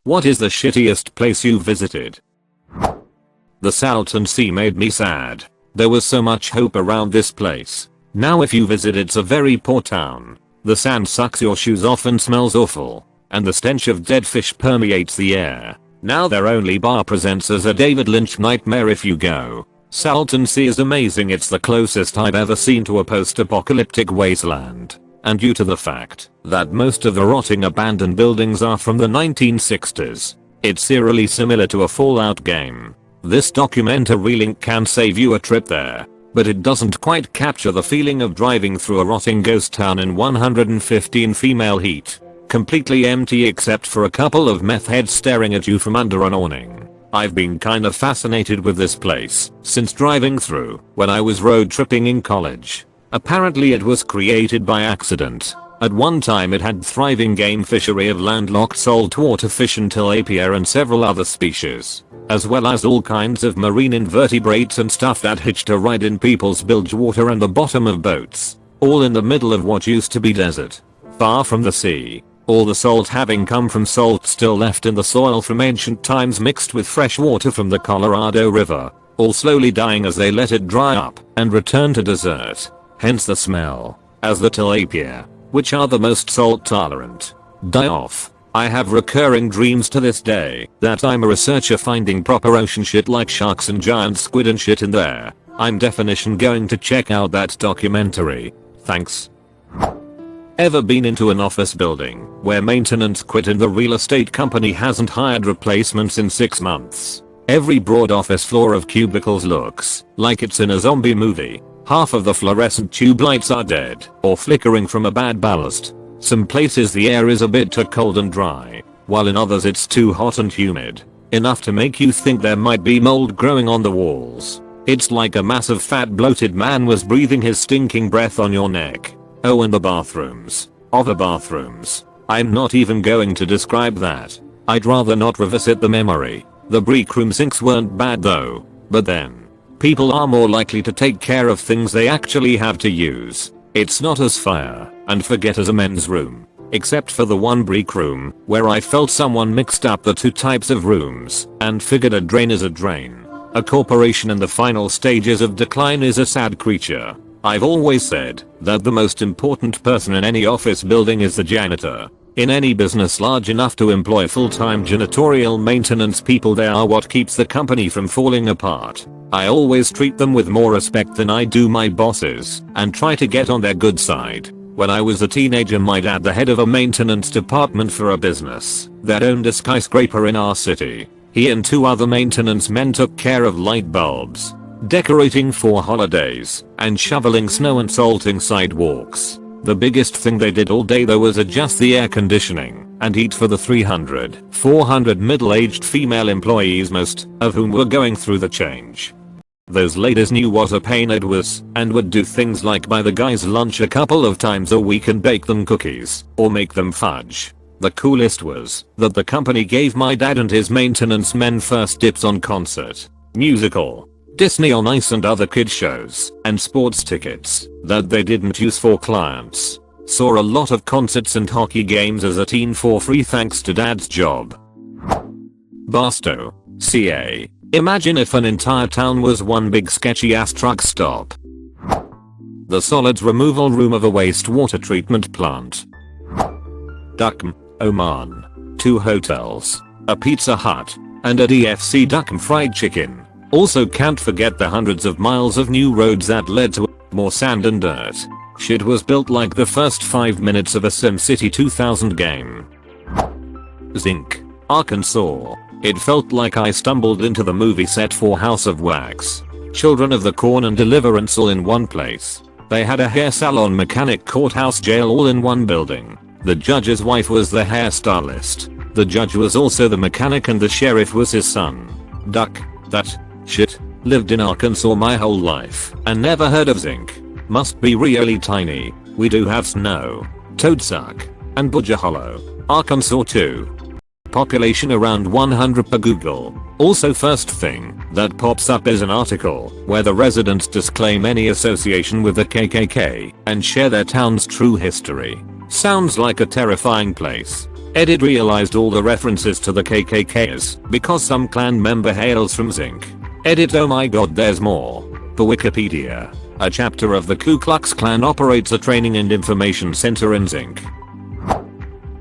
What is the shittiest place you visited? The Salton Sea made me sad. There was so much hope around this place. Now if you visit, it's a very poor town. The sand sucks your shoes off and smells awful. And the stench of dead fish permeates the air. Now their only bar presents as a David Lynch nightmare if you go. Salton Sea is amazing. It's the closest I've ever seen to a post-apocalyptic wasteland. And due to the fact that most of the rotting abandoned buildings are from the 1960s, it's eerily similar to a Fallout game. This documentary link can save you a trip there, but it doesn't quite capture the feeling of driving through a rotting ghost town in 115 female heat, completely empty except for a couple of meth heads staring at you from under an awning. I've been kinda fascinated with this place since driving through when I was road tripping in college. Apparently it was created by accident. At one time it had thriving game fishery of landlocked saltwater fish and tilapia and several other species, as well as all kinds of marine invertebrates and stuff that hitched a ride in people's bilge water and the bottom of boats, all in the middle of what used to be desert, far from the sea. All the salt having come from salt still left in the soil from ancient times mixed with fresh water from the Colorado River, all slowly dying as they let it dry up and return to desert. Hence the smell, as the tilapia, which are the most salt tolerant, die off. I have recurring dreams to this day that I'm a researcher finding proper ocean shit like sharks and giant squid and shit in there. I'm definition going to check out that documentary. Thanks. Ever been into an office building where maintenance quit and the real estate company hasn't hired replacements in 6 months? Every broad office floor of cubicles looks like it's in a zombie movie. Half of the fluorescent tube lights are dead or flickering from a bad ballast. Some places the air is a bit too cold and dry, while in others it's too hot and humid, enough to make you think there might be mold growing on the walls. It's like a massive fat bloated man was breathing his stinking breath on your neck. Oh, and the bathrooms. I'm not even going to describe that. I'd rather not revisit the memory. The break room sinks weren't bad though, but then people are more likely to take care of things they actually have to use. It's not as fire and forget as a men's room, except for the one break room where I felt someone mixed up the two types of rooms and figured a drain is a drain. A corporation in the final stages of decline is a sad creature. I've always said that the most important person in any office building is the janitor. In any business large enough to employ full-time janitorial maintenance people, they are what keeps the company from falling apart. I always treat them with more respect than I do my bosses and try to get on their good side. When I was a teenager, my dad, the head of a maintenance department for a business that owned a skyscraper in our city, he and 2 other maintenance men took care of light bulbs, decorating for holidays, and shoveling snow and salting sidewalks. The biggest thing they did all day though was adjust the air conditioning and heat for the 400 middle-aged female employees, most of whom were going through the change. Those ladies knew what a pain it was and would do things like buy the guys lunch a couple of times a week and bake them cookies or make them fudge. The coolest was that the company gave my dad and his maintenance men first dips on concert, musical, Disney on Ice and other kid shows, and sports tickets that they didn't use for clients. Saw a lot of concerts and hockey games as a teen for free thanks to dad's job. Barstow, CA. Imagine if an entire town was one big sketchy ass truck stop. The solids removal room of a wastewater treatment plant. Duqm, Oman. 2 hotels, a Pizza Hut, and a DFC Duqm fried chicken. Also can't forget the hundreds of miles of new roads that led to more sand and dirt. Shit was built like the first 5 minutes of a SimCity 2000 game. Zinc, Arkansas. It felt like I stumbled into the movie set for House of Wax. Children of the Corn and Deliverance all in one place. They had a hair salon, mechanic, courthouse, jail all in one building. The judge's wife was the hairstylist. The judge was also the mechanic and the sheriff was his son. Duck, that shit. Lived in Arkansas my whole life and never heard of zinc. Must be really tiny. We do have snow, Toadsuck, and Budger Hollow, Arkansas too. Population around 100 per Google. Also first thing that pops up is an article where the residents disclaim any association with the KKK and share their town's true history. Sounds like a terrifying place. Edit realized all the references to the KKKs because some clan member hails from Zinc. Edit oh my god there's more. For Wikipedia, a chapter of the Ku Klux Klan operates a training and information center in Zinc.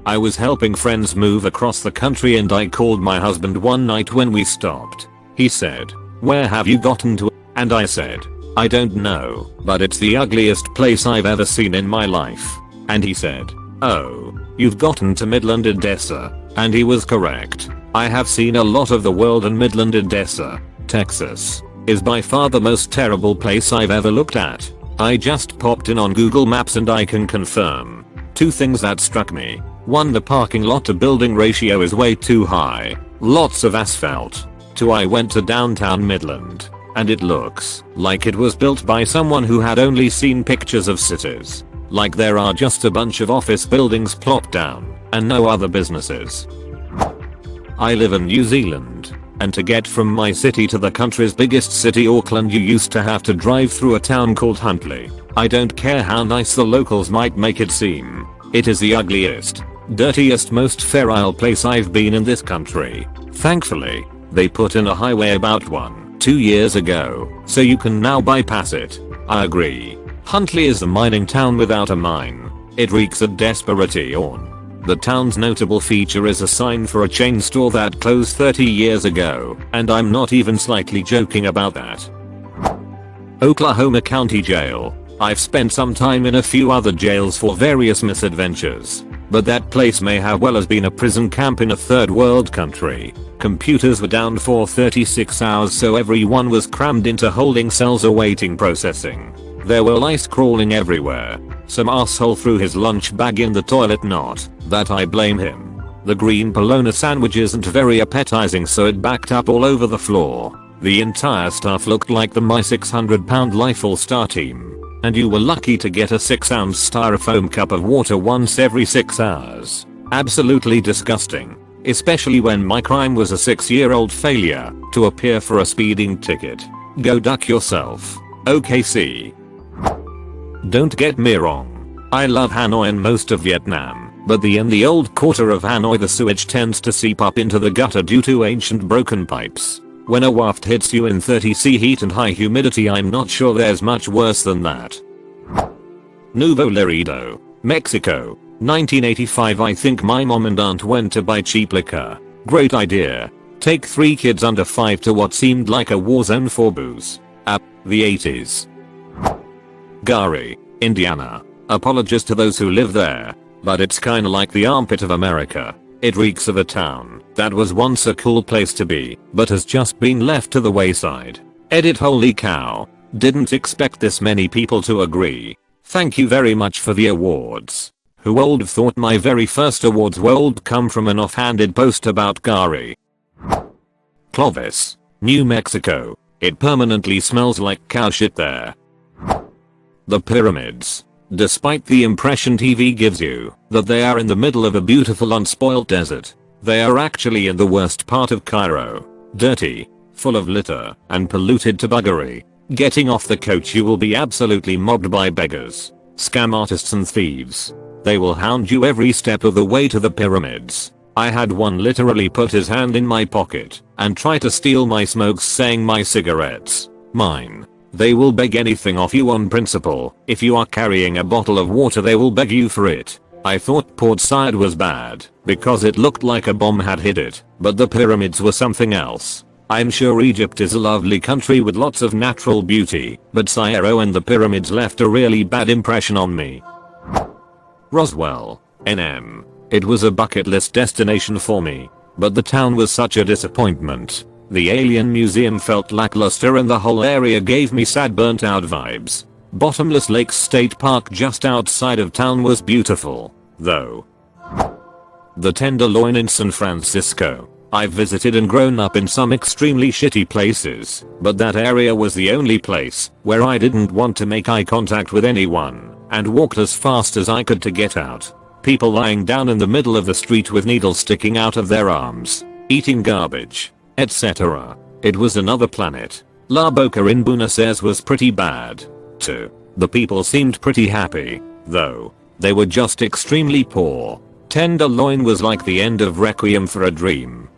I was helping friends move across the country and I called my husband one night when we stopped. He said, "Where have you gotten to?" And I said, "I don't know, but it's the ugliest place I've ever seen in my life." And he said, "Oh, you've gotten to Midland Odessa." And he was correct. I have seen a lot of the world and Midland Odessa, Texas, is by far the most terrible place I've ever looked at. I just popped in on Google Maps and I can confirm 2 things that struck me. 1. The parking lot to building ratio is way too high. Lots of asphalt. 2. I went to downtown Midland, and it looks like it was built by someone who had only seen pictures of cities. Like there are just a bunch of office buildings plopped down, and no other businesses. I live in New Zealand, and to get from my city to the country's biggest city Auckland you used to have to drive through a town called Huntly. I don't care how nice the locals might make it seem. It is the ugliest, dirtiest, most feral place I've been in this country. Thankfully, they put in a highway about 1-2 years ago, so you can now bypass it. I agree. Huntly is a mining town without a mine. It reeks of desperation. The town's notable feature is a sign for a chain store that closed 30 years ago, and I'm not even slightly joking about that. Oklahoma County Jail. I've spent some time in a few other jails for various misadventures, but that place may have well as been a prison camp in a third world country. Computers were down for 36 hours so everyone was crammed into holding cells awaiting processing. There were lice crawling everywhere. Some asshole threw his lunch bag in the toilet, not that I blame him. The green bologna sandwich isn't very appetizing so it backed up all over the floor. The entire staff looked like the My 600 Pound Life All-Star team. And you were lucky to get a 6-ounce styrofoam cup of water once every 6 hours. Absolutely disgusting. Especially when my crime was a 6-year-old failure to appear for a speeding ticket. Go duck yourself. OKC. Don't get me wrong. I love Hanoi and most of Vietnam, but in the old quarter of Hanoi the sewage tends to seep up into the gutter due to ancient broken pipes. When a waft hits you in 30°C heat and high humidity, I'm not sure there's much worse than that. Nuevo Laredo, Mexico, 1985. I think my mom and aunt went to buy cheap liquor. Great idea. Take 3 kids under 5 to what seemed like a war zone for booze. The 80s. Gary, Indiana. Apologies to those who live there, but it's kinda like the armpit of America. It reeks of a town that was once a cool place to be, but has just been left to the wayside. Edit holy cow. Didn't expect this many people to agree. Thank you very much for the awards. Who would have thought my very first awards would come from an offhanded post about Gary. Clovis, New Mexico. It permanently smells like cow shit there. The pyramids. Despite the impression TV gives you that they are in the middle of a beautiful unspoilt desert, they are actually in the worst part of Cairo. Dirty, full of litter, and polluted to buggery. Getting off the coach you will be absolutely mobbed by beggars, scam artists and thieves. They will hound you every step of the way to the pyramids. I had one literally put his hand in my pocket and try to steal my smokes saying my cigarettes, mine. They will beg anything off you on principle. If you are carrying a bottle of water they will beg you for it. I thought Port Said was bad because it looked like a bomb had hit it, but the pyramids were something else. I'm sure Egypt is a lovely country with lots of natural beauty, but Cairo and the pyramids left a really bad impression on me. Roswell, NM. It was a bucket list destination for me, but the town was such a disappointment. The Alien Museum felt lackluster and the whole area gave me sad burnt out vibes. Bottomless Lakes State Park just outside of town was beautiful, though. The Tenderloin in San Francisco. I've visited and grown up in some extremely shitty places, but that area was the only place where I didn't want to make eye contact with anyone and walked as fast as I could to get out. People lying down in the middle of the street with needles sticking out of their arms, eating garbage, etc. It was another planet. La Boca in Buenos Aires was pretty bad, too. The people seemed pretty happy, though. They were just extremely poor. Tenderloin was like the end of Requiem for a Dream.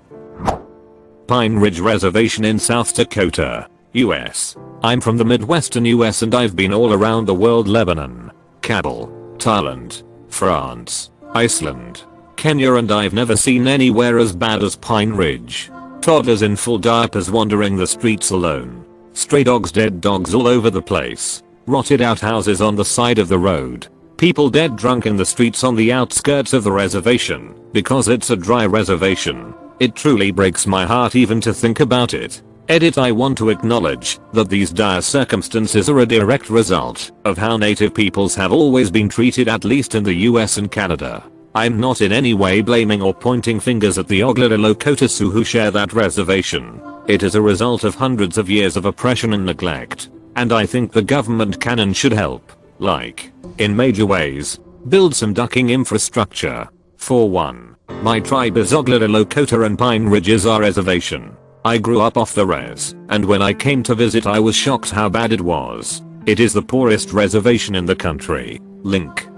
Pine Ridge Reservation in South Dakota, US. I'm from the Midwestern US and I've been all around the world: Lebanon, Kabul, Thailand, France, Iceland, Kenya, and I've never seen anywhere as bad as Pine Ridge. Toddlers in full diapers wandering the streets alone. Stray dogs, dead dogs all over the place. Rotted out houses on the side of the road. People dead drunk in the streets on the outskirts of the reservation, because it's a dry reservation. It truly breaks my heart even to think about it. Edit: I want to acknowledge that these dire circumstances are a direct result of how native peoples have always been treated, at least in the US and Canada. I'm not in any way blaming or pointing fingers at the Oglala Lakota Sioux who share that reservation. It is a result of hundreds of years of oppression and neglect. And I think the government can and should help. Like, in major ways, build some ducking infrastructure. For one, my tribe is Oglala Lakota and Pine Ridge is our reservation. I grew up off the res, and when I came to visit I was shocked how bad it was. It is the poorest reservation in the country. Link.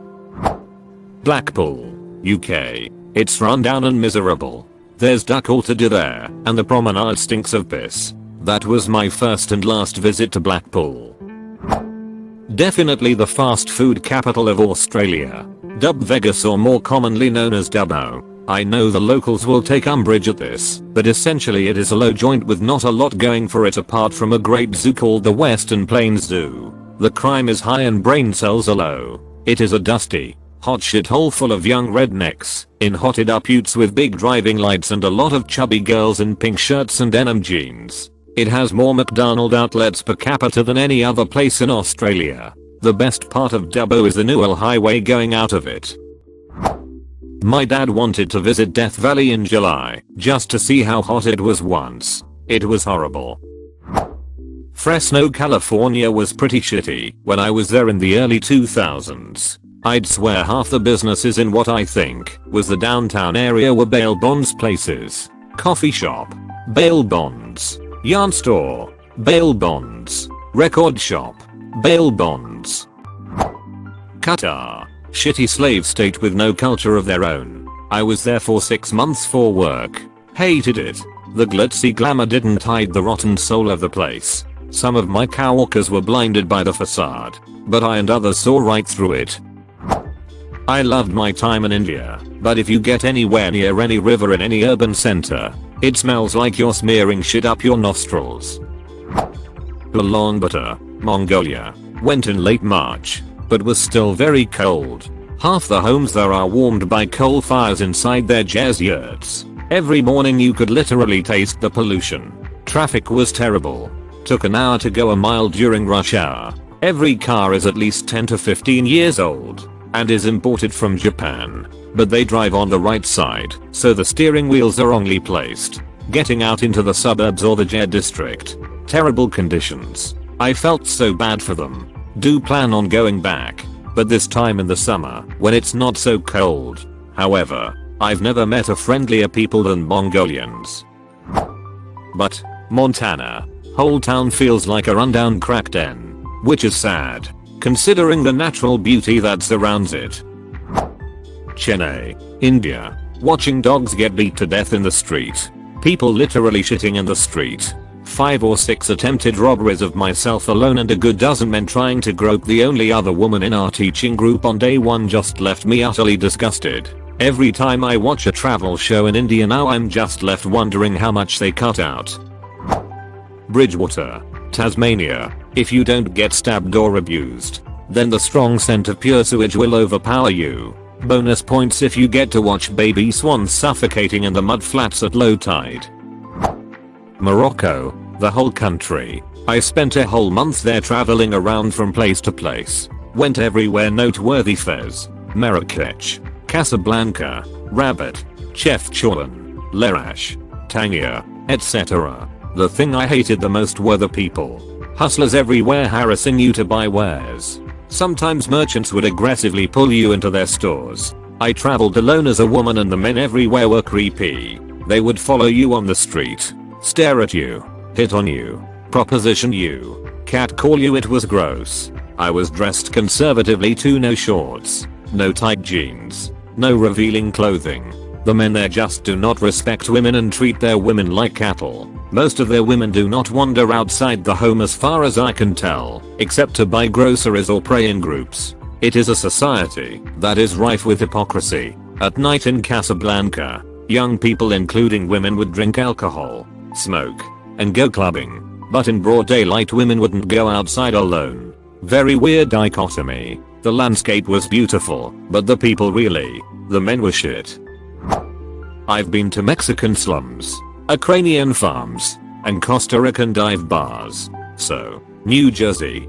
Blackpool, UK. It's run down and miserable. There's duck all to do there, and the promenade stinks of piss. That was my first and last visit to Blackpool. Definitely the fast food capital of Australia. Dub Vegas, or more commonly known as Dubbo. I know the locals will take umbrage at this, but essentially it is a low joint with not a lot going for it apart from a great zoo called the Western Plains Zoo. The crime is high and brain cells are low. It is a dusty, hot shithole full of young rednecks in hotted up utes with big driving lights and a lot of chubby girls in pink shirts and denim jeans. It has more McDonald's outlets per capita than any other place in Australia. The best part of Dubbo is the Newell Highway going out of it. My dad wanted to visit Death Valley in July just to see how hot it was once. It was horrible. Fresno, California was pretty shitty when I was there in the early 2000s. I'd swear half the businesses in what I think was the downtown area were bail bonds places. Coffee shop, bail bonds. Yarn store, bail bonds. Record shop, bail bonds. Qatar, shitty slave state with no culture of their own. I was there for 6 months for work. Hated it. The glitzy glamour didn't hide the rotten soul of the place. Some of my coworkers were blinded by the facade, but I and others saw right through it. I loved my time in India, but if you get anywhere near any river in any urban center, it smells like you're smearing shit up your nostrils. Ulaanbaatar, Mongolia. Went in late March, but was still very cold. Half the homes there are warmed by coal fires inside their jazz yurts. Every morning you could literally taste the pollution. Traffic was terrible. Took an hour to go a mile during rush hour. Every car is at least 10 to 15 years old and is imported from Japan, but they drive on the right side, so the steering wheels are wrongly placed. Getting out into the suburbs or the Jed district. Terrible conditions. I felt so bad for them. Do plan on going back, but this time in the summer when it's not so cold. However, I've never met a friendlier people than Mongolians. But Montana. Whole town feels like a rundown crack den, which is sad, considering the natural beauty that surrounds it. Chennai, India. Watching dogs get beat to death in the street. People literally shitting in the street. 5 or 6 attempted robberies of myself alone and a good dozen men trying to grope the only other woman in our teaching group on day 1 just left me utterly disgusted. Every time I watch a travel show in India now I'm just left wondering how much they cut out. Bridgewater, Tasmania. If you don't get stabbed or abused, then the strong scent of pure sewage will overpower you. Bonus points if you get to watch baby swans suffocating in the mud flats at low tide. Morocco, the whole country. I spent a whole month there traveling around from place to place. Went everywhere noteworthy: Fez, Marrakech, Casablanca, Rabat, Chefchaouen, Larache, Tangier, etc. The thing I hated the most were the people. Hustlers everywhere harassing you to buy wares. Sometimes merchants would aggressively pull you into their stores. I traveled alone as a woman and the men everywhere were creepy. They would follow you on the street, stare at you, hit on you, proposition you, catcall you. It was gross. I was dressed conservatively too: no shorts, no tight jeans, No revealing clothing. The men there just do not respect women and treat their women like cattle. Most of their women do not wander outside the home as far as I can tell, except to buy groceries or pray in groups. It is a society that is rife with hypocrisy. At night in Casablanca, young people including women would drink alcohol, smoke, and go clubbing. But in broad daylight women wouldn't go outside alone. Very weird dichotomy. The landscape was beautiful, but the people really, the men were shit. I've been to Mexican slums, Ukrainian farms, and Costa Rican dive bars. So, New Jersey.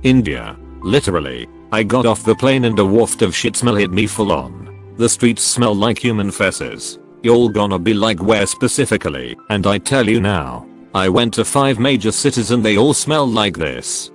India. Literally, I got off the plane and a waft of shit smell hit me full on. The streets smell like human feces. Y'all gonna be like where specifically? And I tell you now, I went to 5 major cities and they all smell like this.